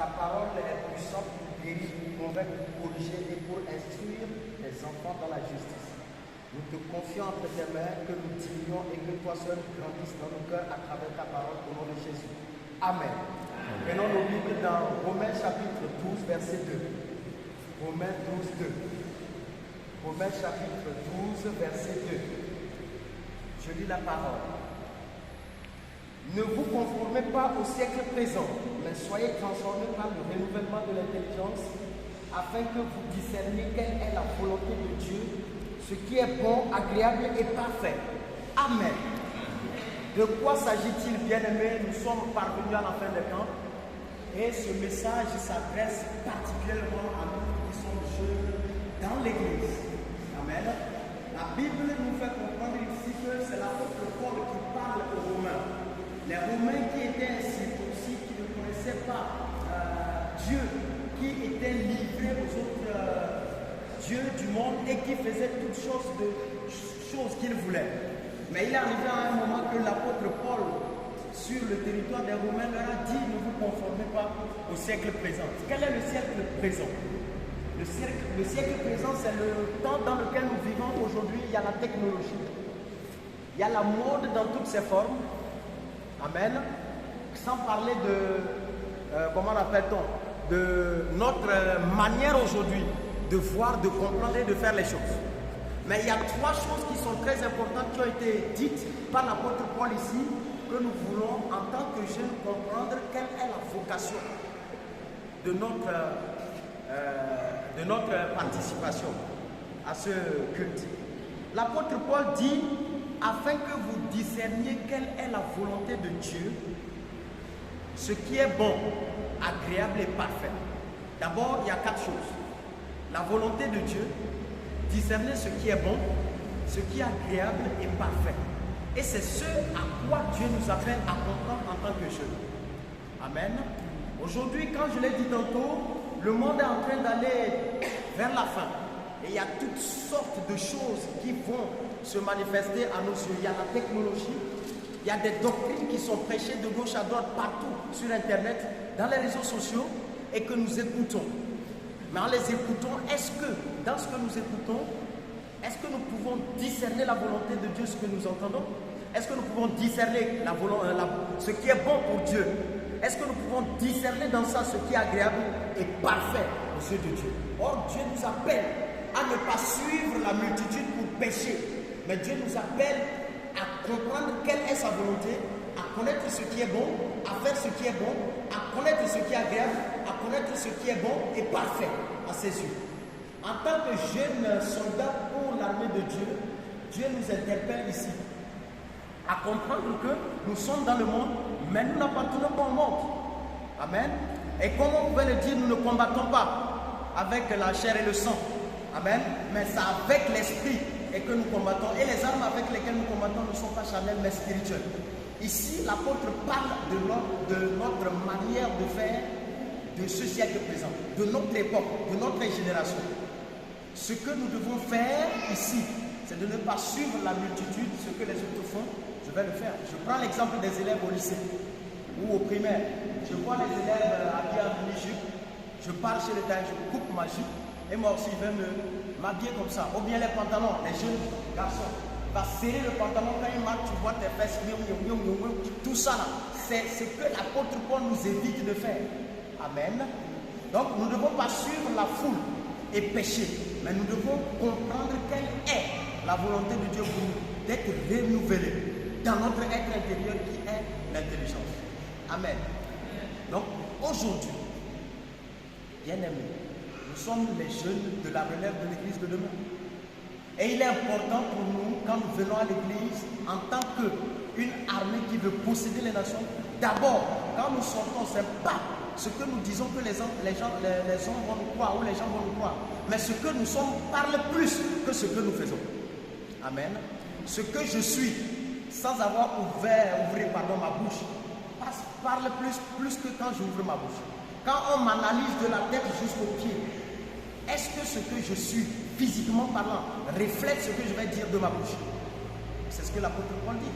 Ta parole est puissante pour guérir, pour convaincre, pour corriger et pour instruire les enfants dans la justice. Nous te confions entre tes mains que nous diminuons et que toi seul grandisses dans nos cœurs à travers ta parole au nom de Jésus. Amen. Prenons nos Bibles dans Romains chapitre 12, verset 2. Romains 12, 2. Romains chapitre 12, verset 2. Je lis la parole. Ne vous conformez pas au siècle présent, mais soyez transformés par le renouvellement de l'intelligence, afin que vous discerniez quelle est la volonté de Dieu, ce qui est bon, agréable et parfait. Amen. De quoi s'agit-il, bien-aimés? Nous sommes parvenus à la fin des temps et ce message s'adresse particulièrement à nous qui sommes jeunes dans l'Église. Amen. La Bible nous fait comprendre ici que c'est l'apôtre Paul qui parle aux Romains. Les Romains qui étaient incirconcis, qui ne connaissaient pas Dieu, qui étaient livrés aux autres dieux du monde et qui faisaient toutes choses qu'ils voulaient. Mais il est arrivé à un moment que l'apôtre Paul, sur le territoire des Romains, leur a dit: ne vous conformez pas au siècle présent. Quel est le siècle présent? Le siècle présent, c'est le temps dans lequel nous vivons aujourd'hui. Il y a la technologie, il y a la mode dans toutes ses formes. Amen. Sans parler de, comment appelle-t-on, de notre manière aujourd'hui de voir, de comprendre et de faire les choses. Mais il y a trois choses qui sont très importantes qui ont été dites par l'apôtre Paul ici, que nous voulons en tant que jeunes comprendre quelle est la vocation de notre participation à ce culte. L'apôtre Paul dit: afin que vous discerniez quelle est la volonté de Dieu, ce qui est bon, agréable et parfait. D'abord, il y a quatre choses. La volonté de Dieu, discerner ce qui est bon, ce qui est agréable et parfait. Et c'est ce à quoi Dieu nous appelle à comprendre en tant que jeunes. Amen. Aujourd'hui, quand je l'ai dit tantôt, le monde est en train d'aller vers la fin. Et il y a toutes sortes de choses qui vont se manifester à nos yeux. Il y a la technologie, il y a des doctrines qui sont prêchées de gauche à droite partout sur Internet, dans les réseaux sociaux, et que nous écoutons. Mais en les écoutant, est-ce que, dans ce que nous écoutons, est-ce que nous pouvons discerner la volonté de Dieu, ce que nous entendons? Est-ce que nous pouvons discerner ce qui est bon pour Dieu? Est-ce que nous pouvons discerner dans ça ce qui est agréable et parfait aux yeux de Dieu? Or, Dieu nous appelle à ne pas suivre la multitude pour pécher, mais Dieu nous appelle à comprendre quelle est sa volonté, à connaître ce qui est bon, à faire ce qui est bon, à connaître ce qui est agréable, à connaître ce qui est bon et parfait à ses yeux. En tant que jeunes soldats pour l'armée de Dieu, Dieu nous interpelle ici à comprendre que nous sommes dans le monde, mais nous n'appartenons pas au monde. Amen. Et comme on pouvait le dire, nous ne combattons pas avec la chair et le sang. Amen. Mais c'est avec l'esprit et que nous combattons. Et les armes avec lesquelles nous combattons ne sont pas charnelles mais spirituelles. Ici, l'apôtre parle de notre manière de faire de ce siècle présent, de notre époque, de notre génération. Ce que nous devons faire ici, c'est de ne pas suivre la multitude, ce que les autres font. Je vais le faire. Je prends l'exemple des élèves au lycée ou au primaire. Je vois les élèves habillés en mini-jupe. Je pars chez le tailleur, je coupe ma jupe. Et moi aussi, je vais m'habiller comme ça. Ou bien les pantalons, les jeunes garçons. Va serrer le pantalon quand il marche, tu vois tes fesses. Tout ça là, c'est ce que l'apôtre Paul nous évite de faire. Amen. Donc nous ne devons pas suivre la foule et pécher. Mais nous devons comprendre quelle est la volonté de Dieu pour nous, d'être renouvelés dans notre être intérieur qui est l'intelligence. Amen. Donc aujourd'hui, bien-aimés, nous sommes les jeunes de la relève de l'église de demain. Et il est important pour nous, quand nous venons à l'église, en tant qu'une armée qui veut posséder les nations, d'abord, quand nous sortons, ce n'est pas ce que nous disons que les hommes vont nous croire ou les gens vont nous croire, mais ce que nous sommes parle plus que ce que nous faisons. Amen. Ce que je suis, sans avoir ouvert ma bouche, parle plus que quand j'ouvre ma bouche. Quand on m'analyse de la tête jusqu'aux pieds, est-ce que ce que je suis, physiquement parlant, reflète ce que je vais dire de ma bouche? C'est ce que l'apôtre Paul dit.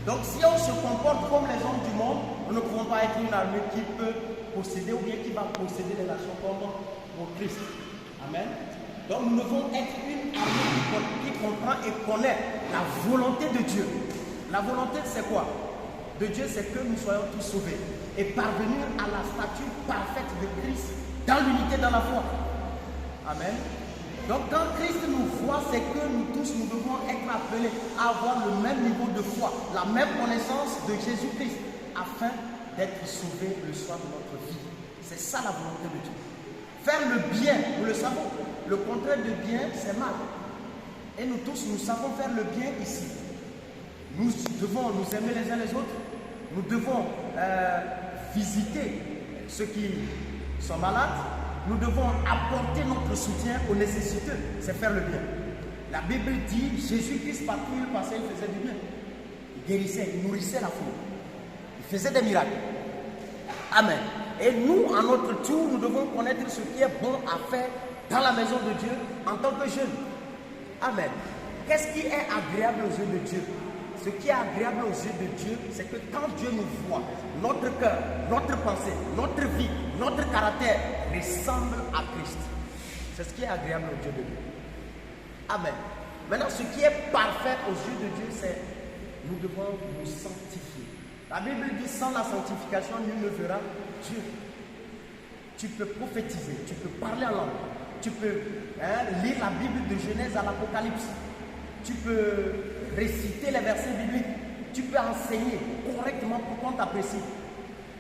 Donc si on se comporte comme les hommes du monde, nous ne pouvons pas pas être une armée qui peut posséder ou bien qui va posséder les nations comme pour Christ. Amen. Donc nous devons être une armée qui comprend et connaît la volonté de Dieu. La volonté c'est quoi? De Dieu, c'est que nous soyons tous sauvés et parvenir à la stature parfaite de Christ dans l'unité, dans la foi. Amen. Donc quand Christ nous voit, c'est que nous tous, nous devons être appelés à avoir le même niveau de foi, la même connaissance de Jésus-Christ, afin d'être sauvés le soir de notre vie. C'est ça la volonté de Dieu. Faire le bien, nous le savons. Le contraire de bien, c'est mal. Et nous tous, nous savons faire le bien ici. Nous devons nous aimer les uns les autres. Nous devons visiter ceux qui sont malades. Nous devons apporter notre soutien aux nécessiteux. C'est faire le bien. La Bible dit, Jésus-Christ, partout où il passait, il faisait du bien. Il guérissait, il nourrissait la foule. Il faisait des miracles. Amen. Et nous, à notre tour, nous devons connaître ce qui est bon à faire dans la maison de Dieu en tant que jeunes. Amen. Qu'est-ce qui est agréable aux yeux de Dieu? Ce qui est agréable aux yeux de Dieu, c'est que quand Dieu nous voit, notre cœur, notre pensée, notre vie, notre caractère ressemble à Christ. C'est ce qui est agréable aux yeux de Dieu. Amen. Maintenant, ce qui est parfait aux yeux de Dieu, c'est nous devons nous sanctifier. La Bible dit, sans la sanctification, nul ne verra Dieu. Tu peux prophétiser, tu peux parler en langue, tu peux lire la Bible de Genèse à l'Apocalypse, tu peux réciter les versets bibliques, tu peux enseigner correctement pour qu'on t'apprécie.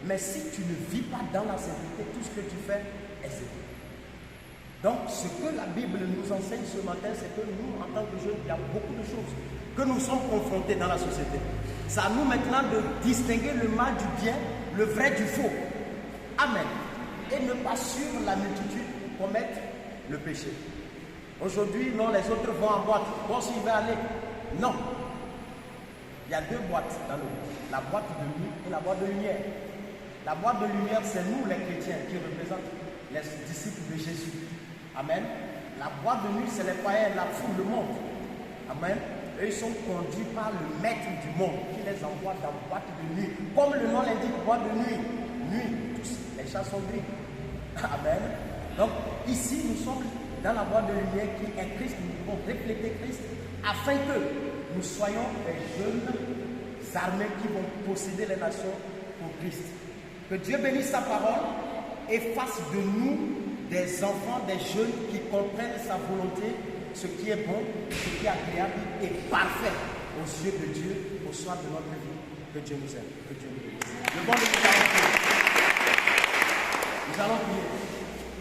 Mais si tu ne vis pas dans la sainteté, tout ce que tu fais est zéro. Donc, ce que la Bible nous enseigne ce matin, c'est que nous, en tant que jeunes, il y a beaucoup de choses que nous sommes confrontés dans la société. C'est à nous maintenant de distinguer le mal du bien, le vrai du faux. Amen. Et ne pas suivre la multitude commettre le péché. Aujourd'hui, non, les autres vont en boîte. Bon, s'il va aller. Non. Il y a deux boîtes dans le monde. La boîte de nuit et la boîte de lumière. La boîte de lumière, c'est nous les chrétiens qui représentent les disciples de Jésus. Amen. La boîte de nuit, c'est les païens, la foule, le monde. Amen. Eux, ils sont conduits par le maître du monde qui les envoie dans la boîte de nuit. Comme le nom l'indique, boîte de nuit. Nuit, tous les chats sont gris. Amen. Donc, ici, nous sommes dans la boîte de lumière qui est Christ. Nous devons refléter Christ afin que nous soyons des jeunes armés qui vont posséder les nations pour Christ. Que Dieu bénisse sa parole et fasse de nous des enfants, des jeunes qui comprennent sa volonté, ce qui est bon, ce qui est agréable et parfait aux yeux de Dieu au soir de notre vie. Que Dieu nous aime, que Dieu nous bénisse. Le bon de nous allons prier. Nous allons prier.